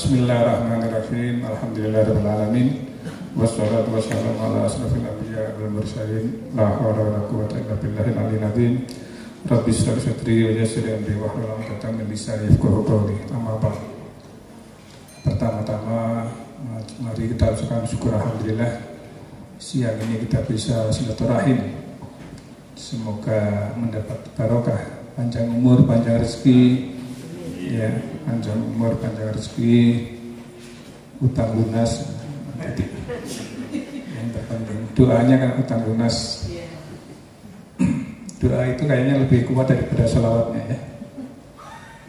Bismillahirrahmanirrahim. Alhamdulillahirabbil alamin. Wassalatu wassalamu ala asrofil anbiya wal mursalin. La haula wala quwwata illa billahil aliyyil azim. Rabbi shrah li sadri wa yassir li amri wahlul 'uqdatam min lisani yafqahu qawli. Amma ba'd. Pertama-tama mari kita ucapkan syukur alhamdulillah siang ini kita bisa silaturahim. Semoga mendapat barokah, panjang umur, panjang rezeki, ya, panjang umur, panjang rezeki, utang lunas. Yang terpenting doanya kan utang lunas. Doa itu kayaknya lebih kuat daripada sholawatnya, ya.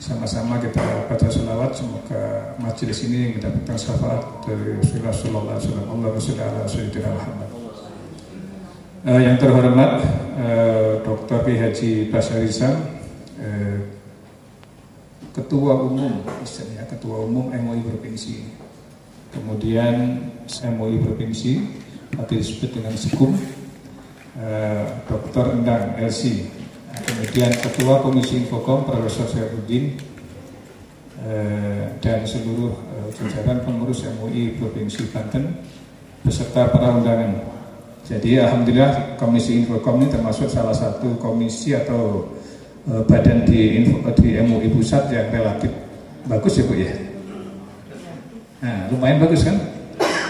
Sama-sama kita baca sholawat, semoga majelis ini mendapatkan syafaat dari Rasulullah Sallallahu Alaihi Wasallam. Allahumma sholli ala sayyidina Muhammad. Yang terhormat Dr. Kiai Haji Basarizam, Ketua Umum, misalnya Ketua Umum MUI Provinsi, kemudian MUI Provinsi atau disebut dengan Sekum, Dr. Endang LC, kemudian Ketua Komisi Infokom Profesor Syaifuddin, dan seluruh jajaran pengurus MUI Provinsi Banten beserta para undangan. Jadi alhamdulillah Komisi Infokom ini termasuk salah satu komisi atau badan di MUI Pusat yang relatif bagus ya Bu ya. Nah, lumayan bagus kan?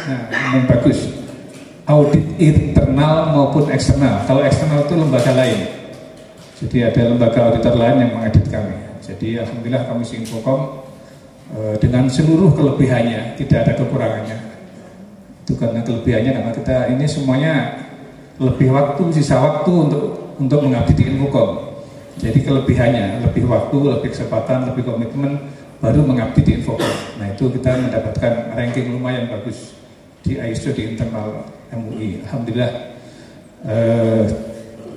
Nah, lumayan bagus. Audit internal maupun eksternal. Kalau eksternal itu lembaga lain. Jadi ada lembaga auditor lain yang mengaudit kami. Jadi alhamdulillah Komisi Infokom dengan seluruh kelebihannya, tidak ada kekurangannya. Itu karena kelebihannya karena kita ini semuanya lebih waktu, sisa waktu untuk mengabdi di Infokom. Jadi kelebihannya, lebih waktu, lebih kesempatan, lebih komitmen, baru mengabdi di Infokom. Nah itu kita mendapatkan ranking lumayan bagus di ISO di internal MUI. Alhamdulillah.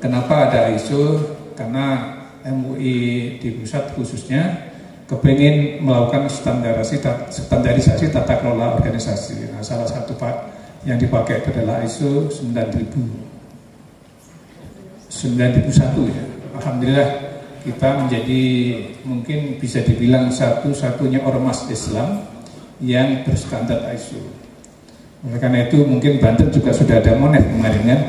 Kenapa ada ISO? Karena MUI di pusat khususnya kepingin melakukan standarisasi tata kelola organisasi. Nah, salah satu Pak yang dipakai adalah ISO 9001 ya. Alhamdulillah kita menjadi mungkin bisa dibilang satu-satunya ormas Islam yang berstandar ISO. Oleh karena itu mungkin Banten juga sudah ada Monef kemarin kan.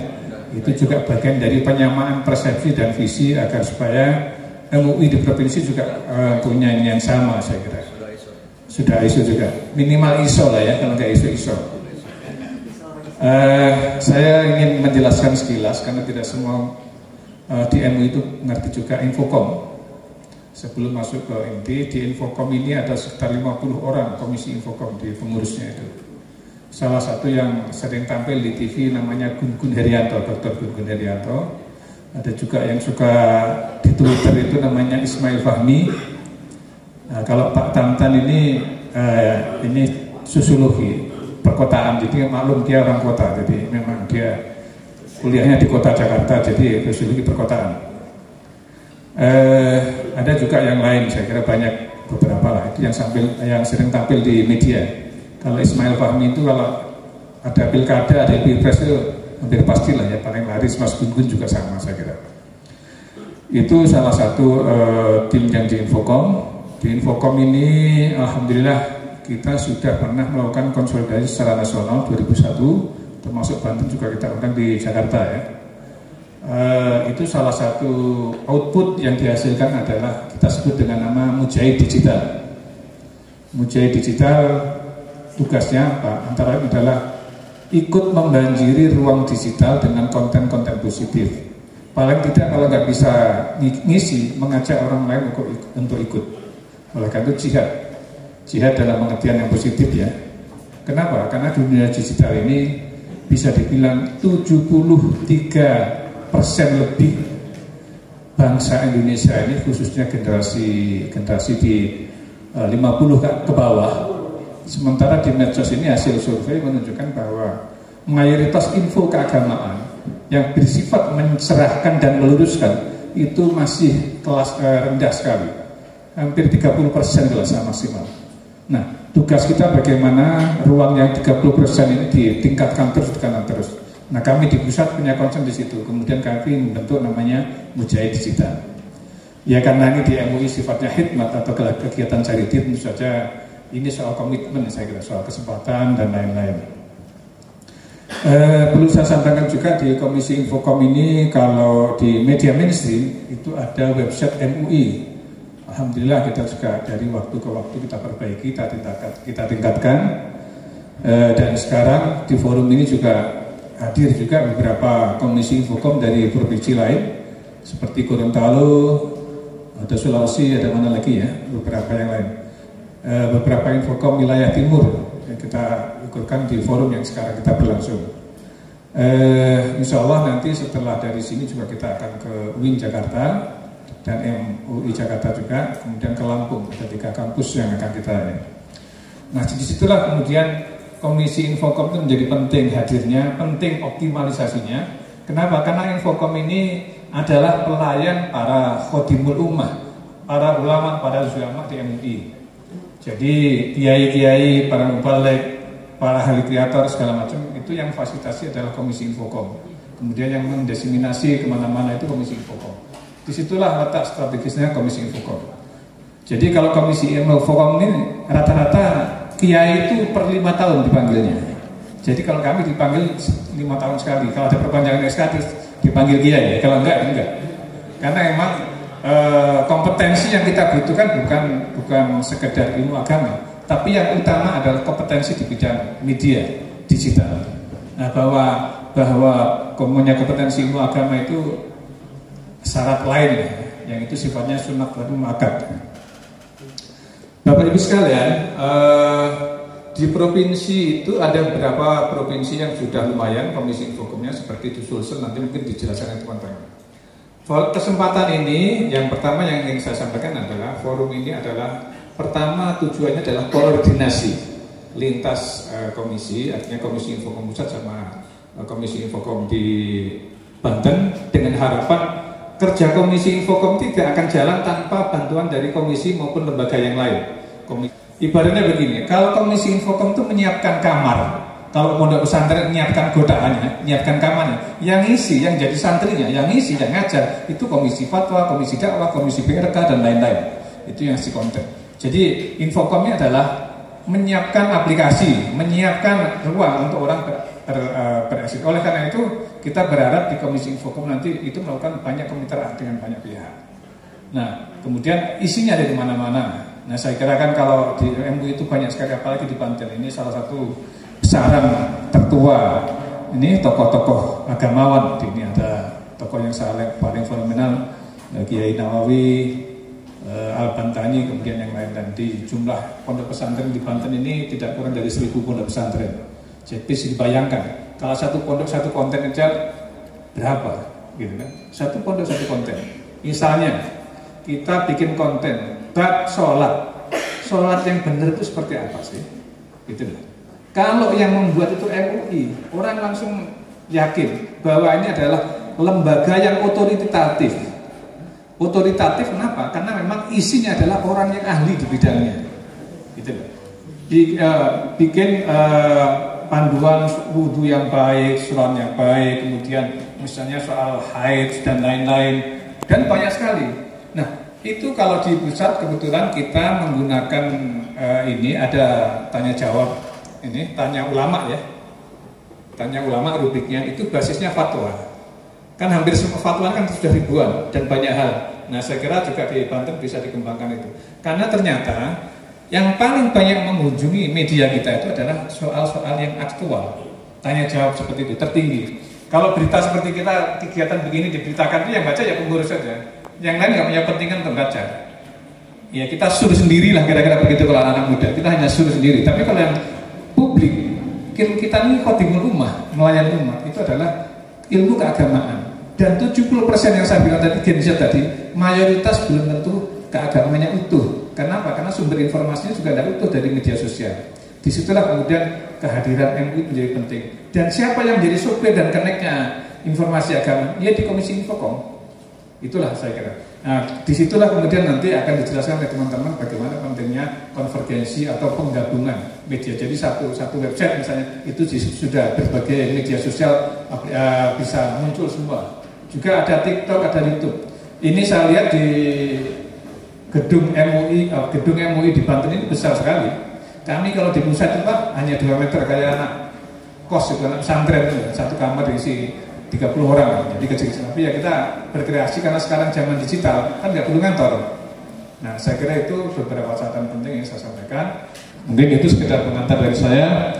Itu juga bagian dari penyamaan persepsi dan visi agar supaya MUI di provinsi juga punya ini yang sama, saya kira. Sudah ISO juga. Minimal ISO lah ya, kalau nggak ISO. Saya ingin menjelaskan sekilas karena tidak semua di MUI itu ngerti juga Infokom. Sebelum masuk ke inti, di Infokom ini ada sekitar 50 orang komisi Infokom di pengurusnya itu. Salah satu yang sering tampil di TV namanya Gun Herianto, Dr. Gun Herianto. Ada juga yang suka di Twitter itu namanya Ismail Fahmi. Nah, kalau Pak Tamtan ini sosiologi perkotaan, jadi maklum dia orang kota, jadi memang dia kuliahnya di kota Jakarta, jadi sosiologi perkotaan. Ada juga yang lain, saya kira banyak beberapa lah, itu yang sering tampil di media. Kalau Ismail Fahmi itu kalau ada pilkada, ada pilpres itu hampir pastilah ya, paling laris. Mas Gun juga sama saya kira. Itu salah satu tim yang di Infokom. Di Infokom ini alhamdulillah kita sudah pernah melakukan konsolidasi secara nasional 2001, termasuk Banten juga kita undang di Jakarta ya. Itu salah satu output yang dihasilkan adalah kita sebut dengan nama Mujahid Digital. Mujahid Digital tugasnya apa? Antara lain adalah ikut membanjiri ruang digital dengan konten-konten positif. Paling tidak kalau nggak bisa ngisi, mengajak orang lain untuk ikut. Oleh karena itu jihad dalam pengertian yang positif ya. Kenapa? Karena dunia digital ini bisa dibilang 73% lebih bangsa Indonesia ini, khususnya generasi di 50 ke bawah. Sementara di medsos ini hasil survei menunjukkan bahwa mayoritas info keagamaan yang bersifat mencerahkan dan meluruskan itu masih kelas rendah sekali, hampir 30% kelas maksimal. Nah, tugas kita bagaimana ruang yang 30% ini ditingkatkan terus. Nah, kami di pusat punya concern di situ. Kemudian kami membentuk namanya Mujahid Digital. Ya karena ini di MUI sifatnya khidmat atau kegiatan charity, tentu saja Ini soal komitmen, saya kira soal kesempatan dan lain-lain. Perlu saya sampaikan juga di Komisi Infocom ini, kalau di media mainstream itu ada website MUI. Alhamdulillah kita juga dari waktu ke waktu kita perbaiki, kita tingkatkan. Dan sekarang di forum ini juga hadir juga beberapa komisi Infocom dari provinsi lain seperti Gorontalo, ada Sulawesi, ada mana lagi ya, beberapa yang lain. Beberapa Infocom wilayah timur yang kita ikutkan di forum yang sekarang kita berlangsung. Insya Allah nanti setelah dari sini juga kita akan ke UIN Jakarta dan MUI Jakarta juga, kemudian ke Lampung, ada 3 kampus yang akan kita ini. Nah, disitulah kemudian Komisi Infocom itu menjadi penting hadirnya, penting optimalisasinya. Kenapa? Karena Infocom ini adalah pelayan para khodimul ummah, para ulama, para ulama di MUI. Jadi kiai-kiai, para mubalik, para ahli kreator segala macam itu yang fasilitasi adalah Komisi Infocom. Kemudian yang mendiseminasi kemana-mana itu Komisi Infocom. Disitulah letak strategisnya Komisi Infocom. Jadi kalau Komisi Infocom ini rata-rata kiai itu per 5 tahun dipanggilnya. Jadi kalau kami dipanggil 5 tahun sekali. Kalau ada perpanjangan SK dipanggil kiai. Kalau enggak. Karena memang kompetensi yang kita butuhkan bukan sekedar ilmu agama, tapi yang utama adalah kompetensi di bidang media digital. Nah, bahwa punya kompetensi ilmu agama itu syarat lain yang itu sifatnya sunnah wal muakkad. Bapak Ibu sekalian, di provinsi itu ada beberapa provinsi yang sudah lumayan komisi Infocomnya seperti di Sulsel, nanti mungkin dijelaskan teman-teman. Kesempatan ini yang pertama yang ingin saya sampaikan adalah forum ini adalah pertama tujuannya adalah koordinasi lintas komisi, artinya Komisi Infocom Pusat sama Komisi Infocom di Banten, dengan harapan kerja Komisi Infocom tidak akan jalan tanpa bantuan dari komisi maupun lembaga yang lain. Ibaratnya begini, kalau Komisi Infocom itu menyiapkan kamar, kalau pondok pesantren menyiapkan godaannya, menyiapkan kamarnya, yang isi, yang jadi santrinya, yang isi, yang ngajar, itu komisi fatwa, komisi dakwah, komisi PRK dan lain-lain. Itu yang si konten. Jadi Infocomnya adalah menyiapkan aplikasi, menyiapkan ruang untuk orang berekspresi. Oleh karena itu kita berharap di Komisi Infocom nanti itu melakukan banyak kemitraan dengan banyak pihak. Nah, kemudian isinya ada di mana-mana. Nah, saya kira kan kalau di MUI itu banyak sekali, apalagi di Banten ini salah satu besaran tertua. Ini tokoh-tokoh agamawan. Ini ada tokoh yang paling fenomenal, Kiai Nawawi, Al-Bantani, kemudian yang lain. Dan di jumlah pondok pesantren di Banten ini tidak kurang dari 1000 pondok pesantren. Jadi bisa dibayangkan kalau satu pondok satu konten aja berapa, gitu kan? Satu pondok satu konten. Misalnya kita bikin konten bab sholat yang benar itu seperti apa sih? Gitu loh. Kalau yang membuat itu MUI, orang langsung yakin bahwa ini adalah lembaga yang otoritatif. Otoritatif kenapa? Karena memang isinya adalah orang yang ahli di bidangnya. Gitu loh. Bikin panduan wudhu yang baik, surat yang baik, kemudian misalnya soal haid dan lain-lain, dan banyak sekali. Nah, itu kalau di pusat kebetulan kita menggunakan ini ada tanya jawab, ini tanya ulama ya, tanya ulama rubriknya itu basisnya fatwa. Kan hampir semua fatwa kan sudah ribuan dan banyak hal. Nah, saya kira juga di Banten bisa dikembangkan itu, karena ternyata yang paling banyak mengunjungi media kita itu adalah soal-soal yang aktual, tanya jawab seperti itu tertinggi. Kalau berita seperti kita kegiatan begini diberitakan itu yang baca ya pengurus saja, yang lain nggak punya kepentingan untuk baca. Ya kita suruh sendirilah kira-kira begitu kalau anak muda, kita hanya suruh sendiri. Tapi kalau yang publik, kita ini khodimul ummah, melayani umat, itu adalah ilmu keagamaan. Dan 70% yang saya bilang tadi, Gen Z tadi, mayoritas belum tentu keagamaannya utuh. Kenapa? Karena sumber informasinya juga tidak utuh dari media sosial. Disitulah kemudian kehadiran MUI menjadi penting. Dan siapa yang menjadi sopir dan koneknya informasi agama? Ya di Komisi Infocom. Itulah saya kira. Nah, disitulah kemudian nanti akan dijelaskan oleh teman-teman bagaimana pentingnya konvergensi atau penggabungan media. Jadi satu website misalnya itu sudah berbagai media sosial bisa muncul semua. Juga ada TikTok, ada YouTube. Ini saya lihat di gedung MUI di Banten ini besar sekali. Kami kalau di pusat itu Pak hanya 2 meter kayak anak kos itu, anak pesantren itu, satu kamar diisi 30 orang, jadi kecil-kecil. Tapi ya kita berkreasi karena sekarang zaman digital kan nggak perlu ngantor. Nah saya kira itu beberapa catatan penting yang saya sampaikan. Mungkin itu sekedar pengantar dari saya.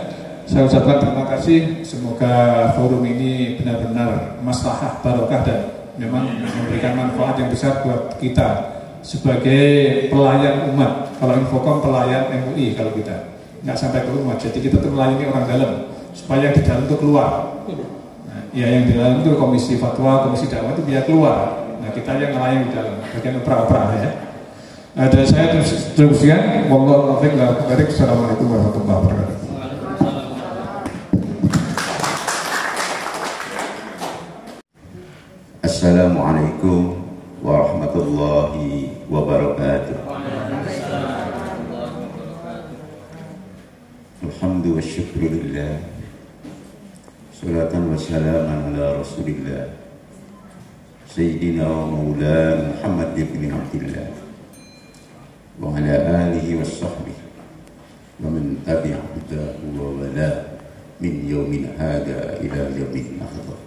Saya ucapkan terima kasih. Semoga forum ini benar-benar maslahah, barokah dan memang memberikan manfaat yang besar buat kita sebagai pelayan umat. Kalau Infocom pelayan MUI kalau kita nggak sampai ke umat. Jadi kita tuh melayani orang dalam supaya yang di dalam itu keluar. Nah, ya yang di dalam itu komisi fatwa, komisi dakwah itu biar keluar. Nah kita yang melayani di dalam bagian opera-opera ya. Dan saya teruskan. Assalamualaikum warahmatullahi wabarakatuh. Assalamualaikum warahmatullahi wabarakatuh. Alhamdulillah wa syukurillah. Salatan wa salaman ala rasulillah Sayyidina wa maulana Muhammad ibn Abdillah wa ala alihi wa sahbihi wa man tabi'a hudahu wa wala min yawmin hada ila yawmin akhir.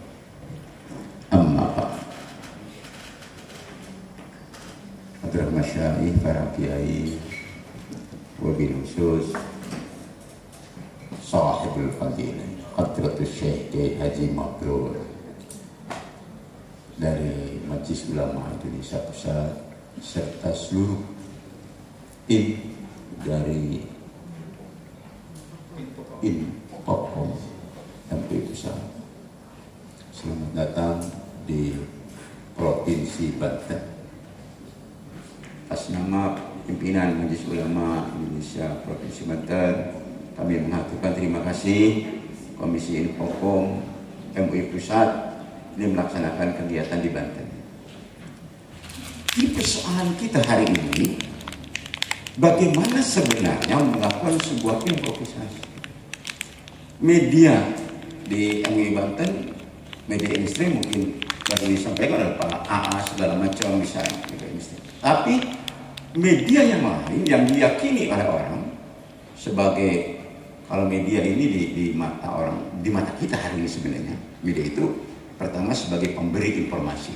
Amma ba'd. Hadrah masyayikh, para kiai, wabil khusus sahibul fadilah Hadratus Syekh Kiai Haji Mabrur dari Majelis Ulama Indonesia Pusat serta seluruh tim dari Infocom MUI Pusat. Selamat datang di Provinsi Banten. Atas nama pimpinan Majelis Ulama Indonesia Provinsi Banten, kami mengaturkan terima kasih Komisi Infocom MUI Pusat ini melaksanakan kegiatan di Banten. Ini persoalan kita hari ini, bagaimana sebenarnya melakukan sebuah improvisasi. Media di MUI Banten, media industri mungkin baru disampaikan oleh Pak AA segala macam bisa media industri. Tapi media yang lain yang diyakini oleh orang sebagai, kalau media ini di mata orang, di mata kita hari ini sebenarnya media itu pertama sebagai pemberi informasi.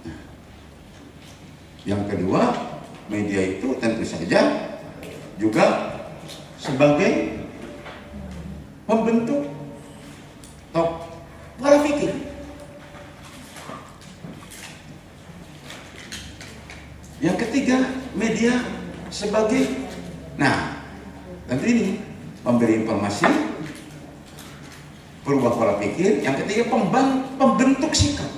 Nah, yang kedua, media itu tentu saja juga sebagai pembentuk atau pola pikir. Yang ketiga, media sebagai, nah tentu ini pemberi informasi, berubah pola pikir. Yang ketiga, pembentuk sikap.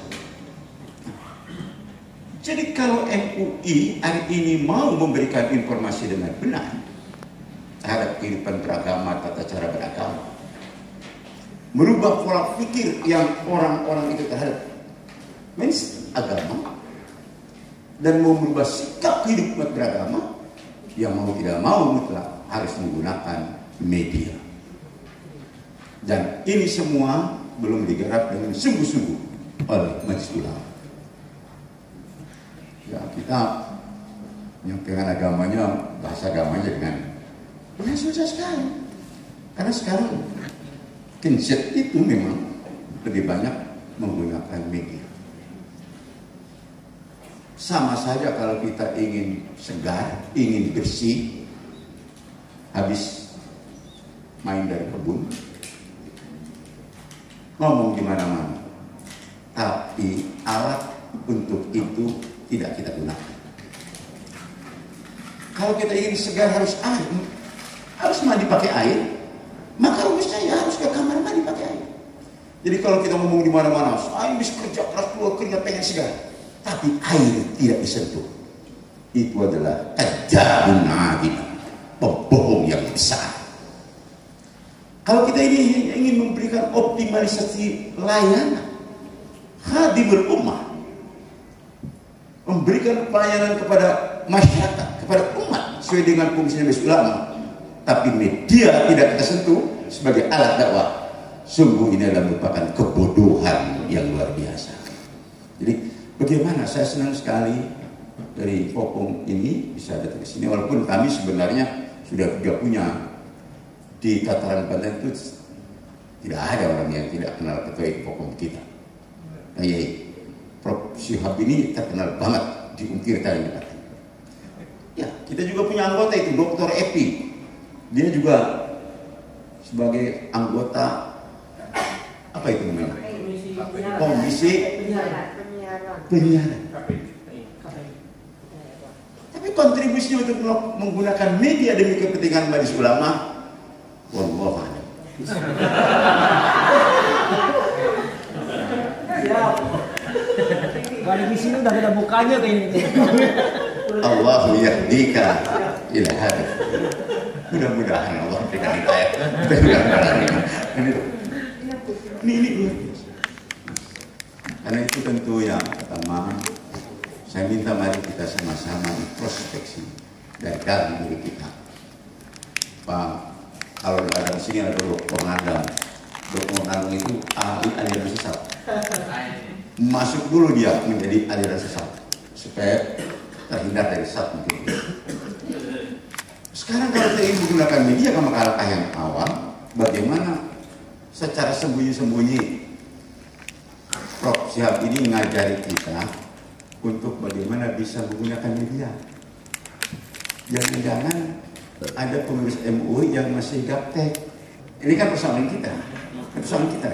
Jadi kalau MUI hari ini mau memberikan informasi dengan benar terhadap kehidupan beragama, tata cara beragama, merubah pola pikir yang orang-orang itu terhadap agama, dan mau merubah sikap hidup beragama, yang mau tidak mau mutlak harus menggunakan media. Dan ini semua belum digarap dengan sungguh-sungguh oleh Majelis Ulama. Ya, kita menyampaikan agamanya, bahasa agamanya dengan susah sekali. Karena sekarang konsep itu memang lebih banyak menggunakan media. Sama saja kalau kita ingin segar, ingin bersih, habis main dari kebun, ngomong di mana-mana, tapi alat untuk itu tidak kita gunakan. Kalau kita ingin segar harus air, harus mandi pakai air, maka rumusnya ya harus ke kamar mandi pakai air. Jadi kalau kita ngomong di mana-mana, saya habis kerja keras keluar keringat pengen segar, tapi air tidak disentuh, itu adalah kadzabun adib, pembohong yang besar. Kalau kita ini ingin memberikan optimalisasi layanan, khadimul ummah, memberikan pelayanan kepada masyarakat, kepada umat sesuai dengan fungsinya Majelis Ulama, tapi media tidak kita sentuh sebagai alat dakwah, sungguh ini adalah merupakan kebodohan yang luar biasa. Jadi bagaimana, saya senang sekali dari Popong ini bisa datang ke sini, walaupun kami sebenarnya sudah punya di tataran Banten itu tidak ada orang yang tidak kenal ketua Popong kita. Nah, Prof. Syihab ini terkenal banget diungkirkan di Banten. Ya, kita juga punya anggota itu Dr. Epi. Dia juga sebagai anggota apa itu namanya? Komisi penyiaran. Tapi kontribusinya untuk menggunakan media demi kepentingan majelis ulama, wallahu a'lam. Siap. Kalau di sini udah ada mukanya kayaknya. Allahu yahdika ila hadha. Mudah-mudahan Allah berikan hidayah. Ini luar biasa. Karena itu tentu yang pertama, saya minta mari kita sama-sama introspeksi dari dalam diri kita. Pak, kalau ada di sini ada Dr. Nandang. Dr. Nandang itu ahli aliran sesat. Masuk dulu dia menjadi aliran sesat supaya terhindar dari sesat mungkin. Sekarang kalau saya ingin menggunakan media ke masyarakat yang awam, bagaimana secara sembunyi-sembunyi Prof. Syihab ini mengajari kita untuk bagaimana bisa menggunakan media. Jangan-jangan ada pengurus MUI yang masih gaptek. Ini kan persoalan kita.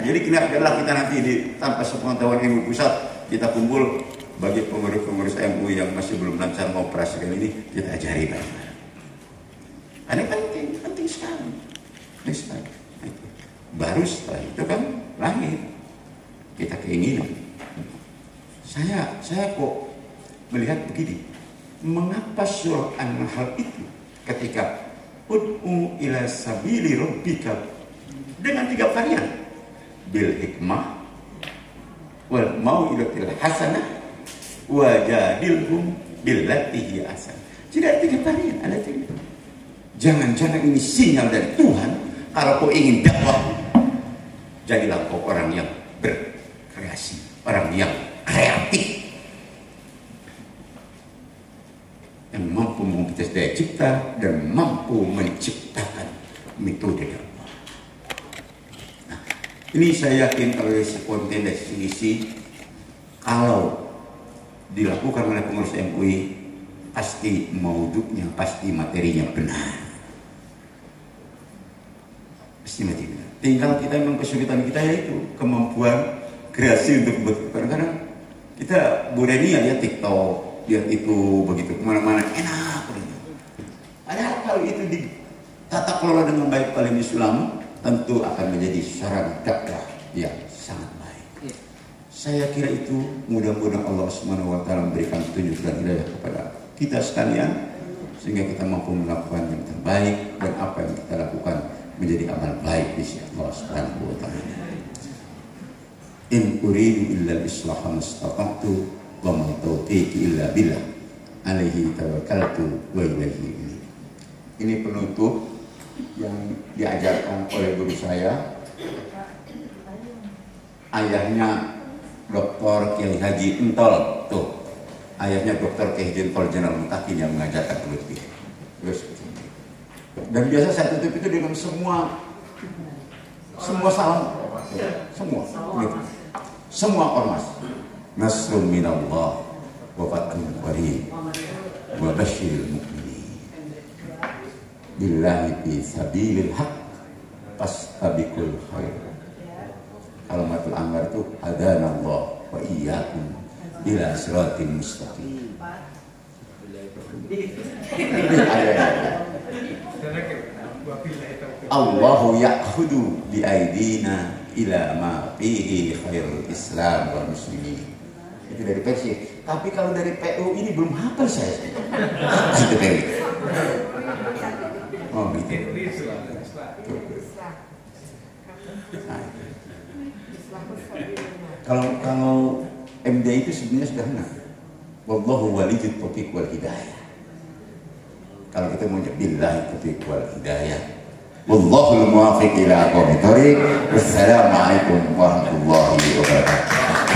Jadi kenapa kita nanti tanpa sepengetahuan MUI pusat kita kumpul bagi pengurus-pengurus MUI yang masih belum lancar mengoperasikan ini, kita ajari bagaimana. Ini penting sekali. Baru setelah itu kan lahir kita keinginan. Saya kok melihat begini, mengapa surah An-Nahl itu ketika ud'u ila sabili rabbika dengan 3 varian, bil hikmah wal mau'izatil hasanah wajadilhum billati hiya ahsan. Tidak ada 3 varian, ada 3. Jangan-jangan ini sinyal dari Tuhan, kalau kau ingin dakwah, jadilah kau orang yang berkreasi, orang yang kreatif, yang mampu mempunyai daya cipta dan mampu menciptakan metode dakwah. Nah, ini saya yakin kalau konten dari sisi kalau dilakukan oleh pengurus MUI, pasti maudhu'nya, pasti materinya benar. Tinggal kita memang kesulitan kita yaitu kemampuan kreasi untuk membuat. Kadang-kadang kita borenia lihat TikTok, lihat itu begitu kemana-mana enak. Padahal kalau itu ditata kelola dengan baik oleh Islam, tentu akan menjadi sarana dakwah yang sangat baik. Saya kira itu mudah-mudahan Allah Subhanahu wa taala memberikan petunjuk dan hidayah kepada kita sekalian sehingga kita mampu melakukan yang terbaik dan apa yang kita lakukan menjadi amal baik di sisi Allah Subhanahu wa taala. In uridu illa al-islaha mastata'tu wa ma taufiqi illa billah alaihi tawakkaltu wa ilaihi unib. Ini penutup yang diajarkan oleh guru saya, ayahnya Dr. Kiai Haji Entol, tuh ayahnya Dr. Kiai Haji Entol Jenderal Mutakin yang mengajarkan penutup. Terus dan biasa saya tutup itu dengan semua salam, semua ormas. Nasrun minallah wa fathun qarib wa basyiril mu'minin billahi fi sabilil haq fastabiqul khair. Kalimatul Anwar itu hadanallah wa iyyakum ila siratal mustaqim. Allahu ya'khudu bi aidina ila ma fihi khairul Islam wal muslimin. Itu dari Persia. Tapi kalau dari PU ini belum hafal saya. Itu PU. Oh, gitu. Nah, kalau MD itu sebenarnya sudah benar. Wallahu waliyut taufiq wal hidayah. Kalau kita mau billahi taufiq wal hidayah. Wallahul muwaffiq ila aqwamit thoriq. Wassalamualaikum warahmatullahi wabarakatuh.